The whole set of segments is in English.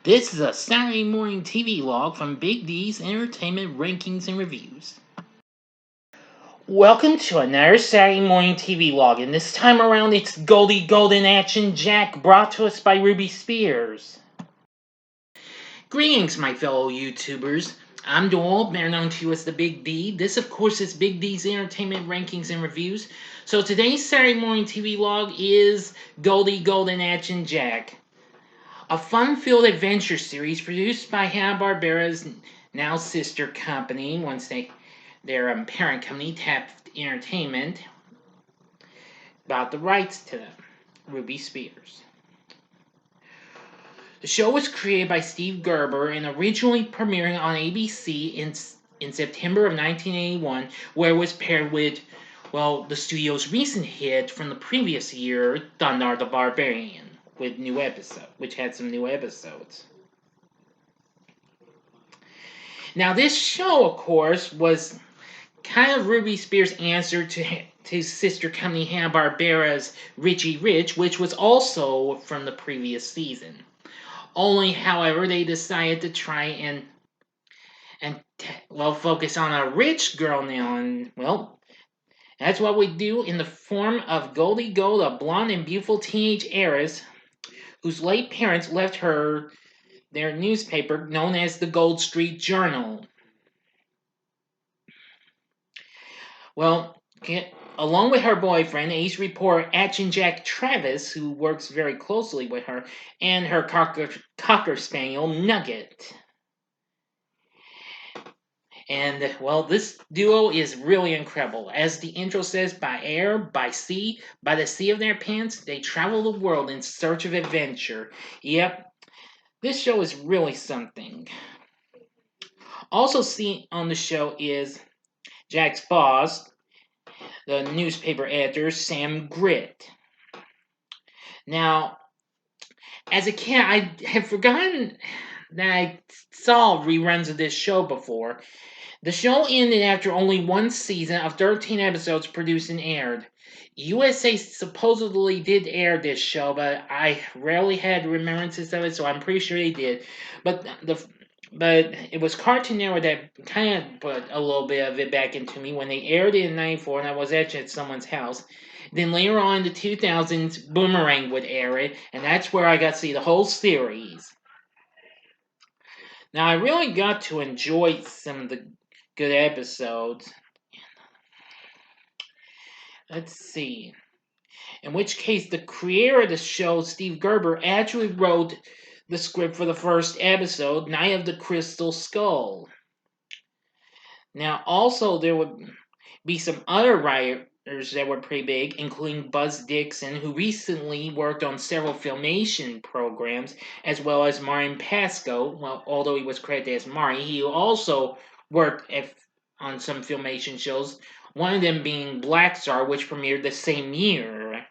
This is a Saturday Morning TVLog from Big D's Entertainment Rankings and Reviews. Welcome to another Saturday Morning TVLog, and this time around it's Goldie Gold Action Jack, brought to us by Ruby Spears. Greetings, my fellow YouTubers. I'm Doyle, better known to you as the Big D. This, of course, is Big D's Entertainment Rankings and Reviews. So today's Saturday Morning TVLog is Goldie Gold Action Jack, a fun-filled adventure series produced by Hanna-Barbera's now sister company, once their parent company, Taft Entertainment, bought the rights to them, Ruby Spears. The show was created by Steve Gerber and originally premiering on ABC in September of 1981, where it was paired with, the studio's recent hit from the previous year, Thundarr the Barbarian, which had some new episodes. Now, this show, of course, was kind of Ruby Spears' answer to his sister company Hanna-Barbera's Richie Rich, which was also from the previous season. Only, however, they decided to try and focus on a rich girl now, and, that's what we do in the form of Goldie Gold, a blonde and beautiful teenage heiress whose late parents left her their newspaper known as the Gold Street Journal. Along with her boyfriend, ace reporter Action Jack Travis, who works very closely with her, and her cocker spaniel Nugget. And, this duo is really incredible. As the intro says, by air, by sea, by the sea of their pants, they travel the world in search of adventure. Yep, this show is really something. Also seen on the show is Jack's boss, the newspaper editor, Sam Gritt. Now, as a kid, I had forgotten that I saw reruns of this show before. The show ended after only one season of 13 episodes produced and aired. USA supposedly did air this show, but I rarely had remembrances of it, so I'm pretty sure they did. But it was Cartoon Network that kind of put a little bit of it back into me when they aired it in '94, and I was actually at someone's house. Then later on in the 2000s, Boomerang would air it, and that's where I got to see the whole series. Now, I really got to enjoy some of the good episodes. Let's see. In which case, the creator of the show, Steve Gerber, actually wrote the script for the first episode, Night of the Crystal Skull. Now, also, there would be some other writers that were pretty big, including Buzz Dixon, who recently worked on several Filmation programs, as well as Marian Pascoe. Well, although he was credited as Mari, he also worked on some Filmation shows, one of them being Black Star, which premiered the same year.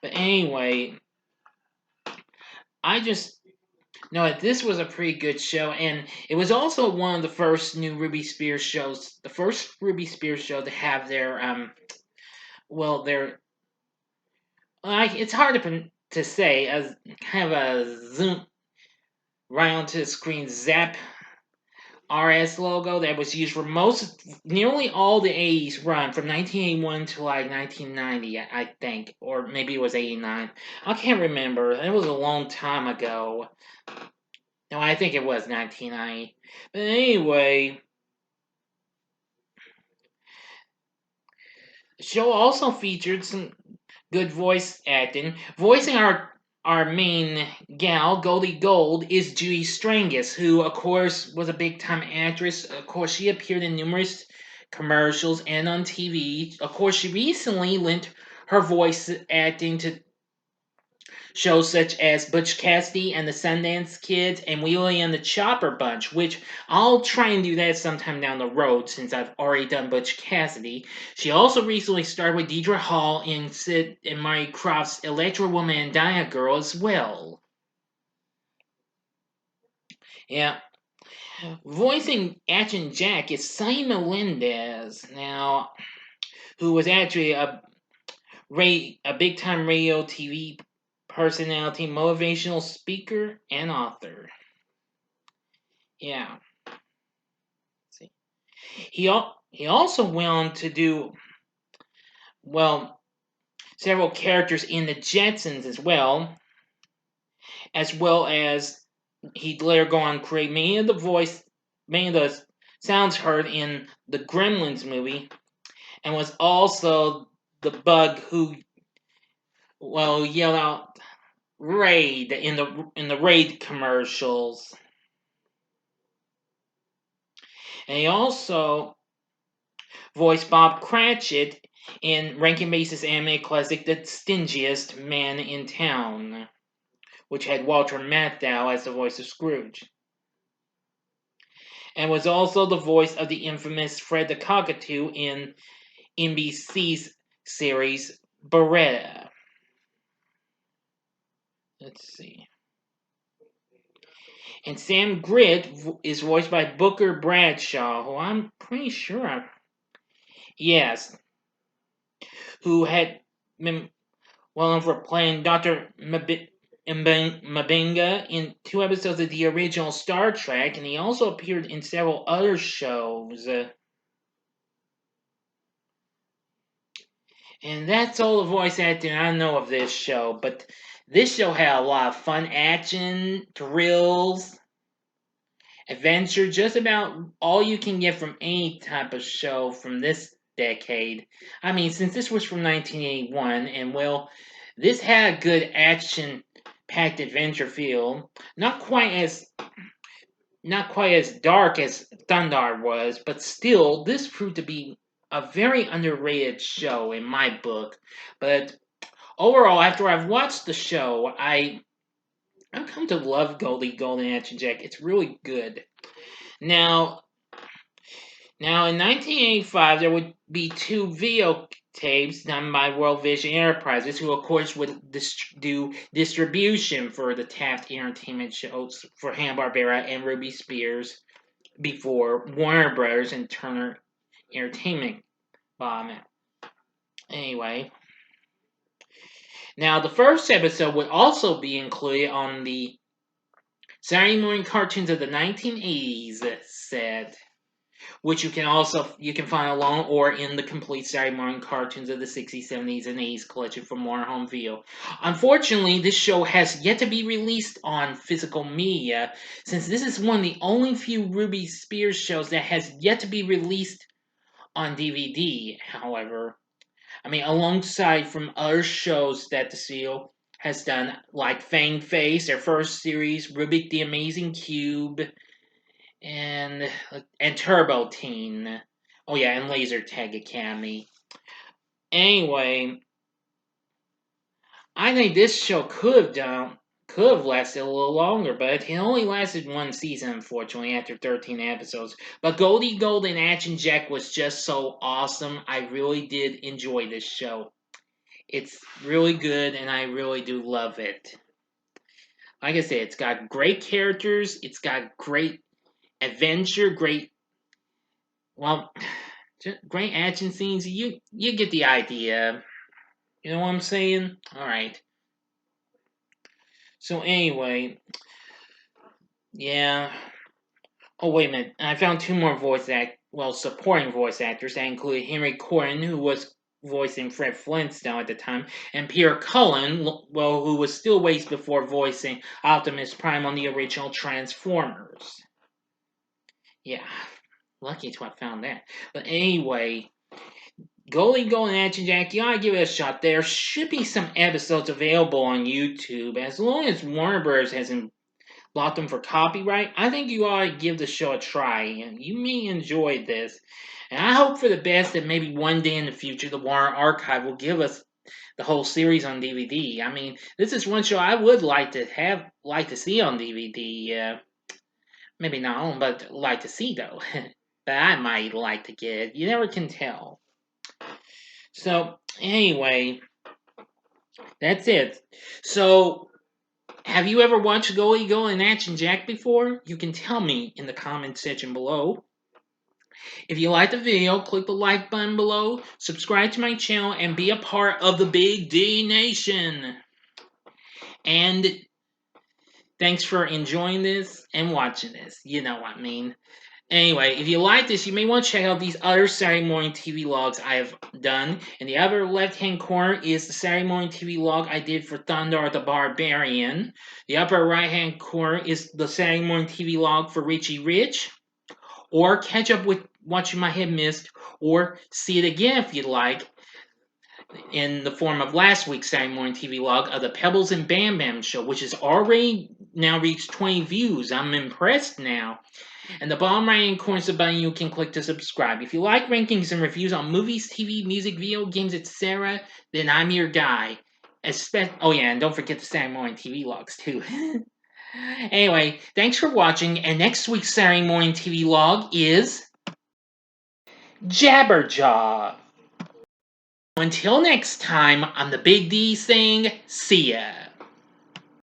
But anyway, I just know that this was a pretty good show, and it was also one of the first new Ruby Spears shows, the first Ruby Spears show to have it's hard to say, as kind of a zoom right onto the screen zap RS logo that was used for nearly all the 80s run, from 1981 to like 1990, I think, or maybe it was 89. I can't remember. It was a long time ago. No, I think it was 1990. But anyway, the show also featured some good voice acting. Voicing our main gal, Goldie Gold, is Judy Strangis, who, of course, was a big-time actress. Of course, she appeared in numerous commercials and on TV. Of course, she recently lent her voice acting to shows such as Butch Cassidy and the Sundance Kids and Wheelie and the Chopper Bunch, which I'll try and do that sometime down the road since I've already done Butch Cassidy. She also recently starred with Deidre Hall in Sid and Mary Croft's Electra Woman and Dia Girl as well. Yeah. Voicing Action Jack is Sonny Melendez, now, who was actually a big-time radio TV personality, motivational speaker, and author. Yeah. See. He also went on to do, well, several characters in the Jetsons as well as he'd later go on to create many of the sounds heard in the Gremlins movie, and was also the bug who, well, yelled out "Raid" in the Raid commercials. And he also voiced Bob Cratchit in Rankin Bass's anime classic The Stingiest Man in Town, which had Walter Matthau as the voice of Scrooge. And was also the voice of the infamous Fred the Cockatoo in NBC's series Beretta. Let's see. And Sam Grit is voiced by Booker Bradshaw, who I'm pretty sure yes, who had been well known for playing Dr. Mbenga in 2 episodes of the original Star Trek, and he also appeared in several other shows. And that's all the voice acting I know of this show, but this show had a lot of fun action, thrills, adventure, just about all you can get from any type of show from this decade. I mean, since this was from 1981, and well, this had a good action-packed adventure feel. Not quite as dark as Thundar was, but still, this proved to be a very underrated show in my book. But overall, after I've watched the show, I've come to love Goldie Gold Action Jack. It's really good. Now in 1985, there would be 2 videotapes done by World Vision Enterprises, who of course would do distribution for the Taft Entertainment shows for Hanna-Barbera and Ruby Spears before Warner Brothers and Turner Entertainment bought them. Anyway, now the first episode would also be included on the Saturday morning cartoons of the 1980s set, which you can find along or in the complete Saturday morning cartoons of the 60s, 70s, and 80s collection from Warner Home Video. Unfortunately, this show has yet to be released on physical media, since this is one of the only few Ruby Spears shows that has yet to be released on DVD, however. I mean, alongside from other shows that the studio has done, like Fang Face, their first series, Rubik the Amazing Cube, and Turbo Teen. Oh yeah, and Laser Tag Academy. Anyway, I think this show could have lasted a little longer, but it only lasted 1 season, unfortunately, after 13 episodes. But Goldie Gold and Action Jack was just so awesome. I really did enjoy this show. It's really good, and I really do love it. Like I said, it's got great characters, it's got great adventure, great action scenes. You get the idea. You know what I'm saying? Alright. So anyway, yeah. Oh, wait a minute. I found 2 more supporting voice actors. That included Henry Corrin, who was voicing Fred Flintstone at the time, and Peter Cullen, who was still ways before voicing Optimus Prime on the original Transformers. Yeah, lucky to have found that. But anyway, Goldie Gold and Action Jack, you gotta give it a shot. There should be some episodes available on YouTube. As long as Warner Bros. Hasn't blocked them for copyright, I think you ought to give the show a try, and you may enjoy this. And I hope for the best that maybe one day in the future the Warner Archive will give us the whole series on DVD. I mean, this is one show I would like to see on DVD. Maybe not own, but like to see though. But I might like to get it. You never can tell. So anyway, that's it. So have you ever watched Goldie Gold and Action Jack before? You can tell me in the comment section below. If you like the video, click the like button below, subscribe to my channel, and be a part of the Big D Nation. And thanks for enjoying this and watching this. You know what I mean. Anyway, if you like this, you may want to check out these other Saturday Morning TV logs I have done. In the upper left-hand corner is the Saturday Morning TV log I did for Thunder the Barbarian. The upper right-hand corner is the Saturday Morning TV log for Richie Rich. Or catch up with what you might have missed, or see it again if you'd like, in the form of last week's Saturday Morning TV log of the Pebbles and Bam Bam show, which has already now reached 20 views. I'm impressed now. And the bottom right-hand corner is a button you can click to subscribe. If you like rankings and reviews on movies, TV, music, video games, etc., then I'm your guy. Oh yeah, and don't forget the Saturday Morning TV logs too. Anyway, thanks for watching, and next week's Saturday Morning TV log is Jabberjaw. Until next time, I'm the Big D saying, see ya.